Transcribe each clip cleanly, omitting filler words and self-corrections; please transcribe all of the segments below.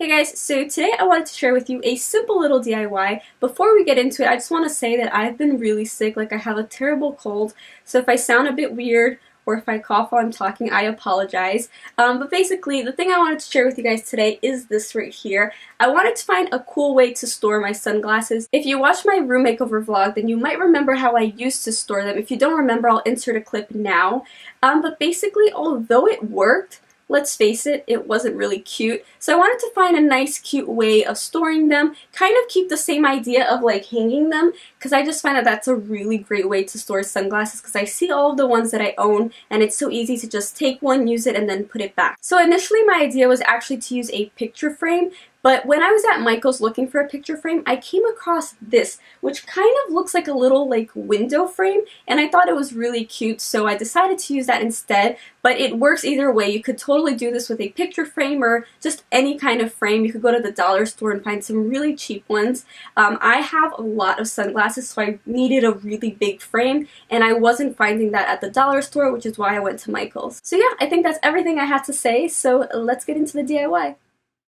Hey guys, so today I wanted to share with you a simple little DIY. Before we get into it, I just want to say that I've been really sick, like I have a terrible cold, so if I sound a bit weird or if I cough while I'm talking, I apologize. But basically, the thing I wanted to share with you guys today is this right here. I wanted to find a cool way to store my sunglasses. If you watched my room makeover vlog, then you might remember how I used to store them. If you don't remember, I'll insert a clip now. But basically, although it worked, let's face it, it wasn't really cute. So I wanted to find a nice, cute way of storing them, kind of keep the same idea of like hanging them, because I just find that that's a really great way to store sunglasses, because I see all of the ones that I own, and it's so easy to just take one, use it, and then put it back. So initially my idea was actually to use a picture frame, but when I was at Michael's looking for a picture frame, I came across this, which kind of looks like a little like window frame, and I thought it was really cute, so I decided to use that instead. But it works either way. You could totally do this with a picture frame or just any kind of frame. You could go to the dollar store and find some really cheap ones. I have a lot of sunglasses, so I needed a really big frame, and I wasn't finding that at the dollar store, which is why I went to Michael's. So yeah, I think that's everything I had to say, so let's get into the DIY.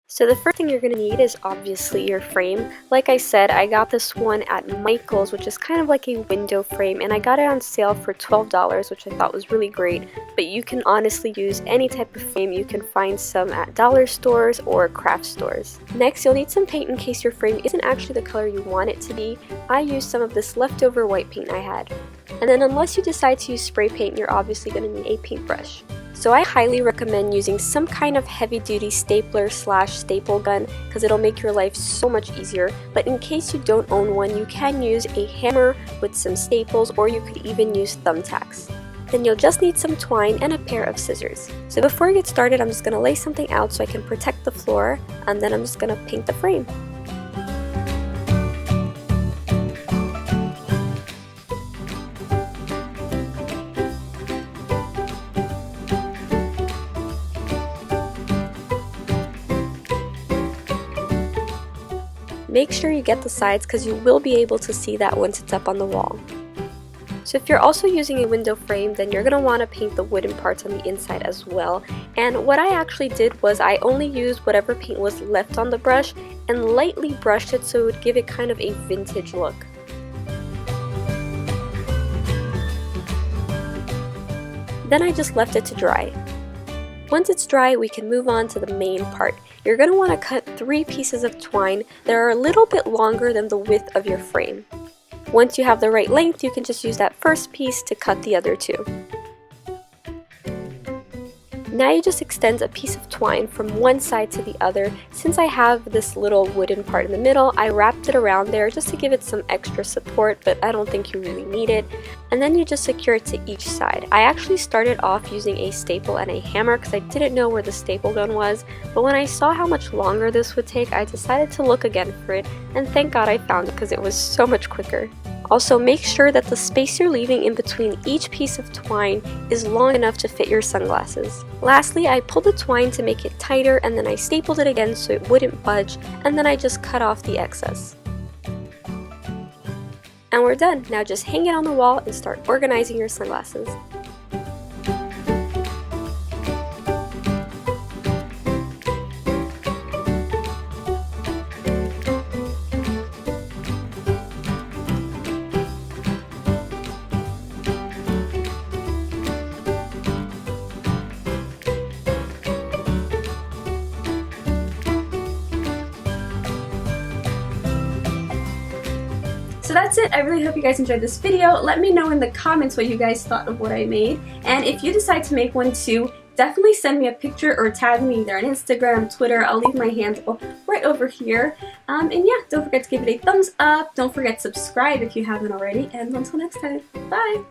So the first thing you're going to need is obviously your frame. Like I said, I got this one at Michael's, which is kind of like a window frame, and I got it on sale for $12, which I thought was really great. But you can honestly use any type of frame. You can find some at dollar stores or craft stores. Next, you'll need some paint in case your frame isn't actually the color you want it to be. I used some of this leftover white paint I had. And then unless you decide to use spray paint, you're obviously going to need a paintbrush. So I highly recommend using some kind of heavy-duty stapler / staple gun, because it'll make your life so much easier. But in case you don't own one, you can use a hammer with some staples, or you could even use thumbtacks. Then you'll just need some twine and a pair of scissors. So before we get started, I'm just going to lay something out so I can protect the floor, and then I'm just going to paint the frame. Make sure you get the sides, because you will be able to see that once it's up on the wall. So if you're also using a window frame, then you're going to want to paint the wooden parts on the inside as well. And what I actually did was I only used whatever paint was left on the brush and lightly brushed it so it would give it kind of a vintage look. Then I just left it to dry. Once it's dry, we can move on to the main part. You're going to want to cut 3 pieces of twine that are a little bit longer than the width of your frame. Once you have the right length, you can just use that first piece to cut the other 2. Now you just extend a piece of twine from one side to the other. Since I have this little wooden part in the middle, I wrapped it around there just to give it some extra support, but I don't think you really need it. And then you just secure it to each side. I actually started off using a staple and a hammer because I didn't know where the staple gun was, but when I saw how much longer this would take, I decided to look again for it, and thank God I found it because it was so much quicker. Also, make sure that the space you're leaving in between each piece of twine is long enough to fit your sunglasses. Lastly, I pulled the twine to make it tighter, and then I stapled it again so it wouldn't budge, and then I just cut off the excess. And we're done. Now just hang it on the wall and start organizing your sunglasses. So that's it. I really hope you guys enjoyed this video. Let me know in the comments what you guys thought of what I made. And if you decide to make one too, definitely send me a picture or tag me either on Instagram, Twitter. I'll leave my handle right over here. And yeah, don't forget to give it a thumbs up. Don't forget to subscribe if you haven't already. And until next time, bye!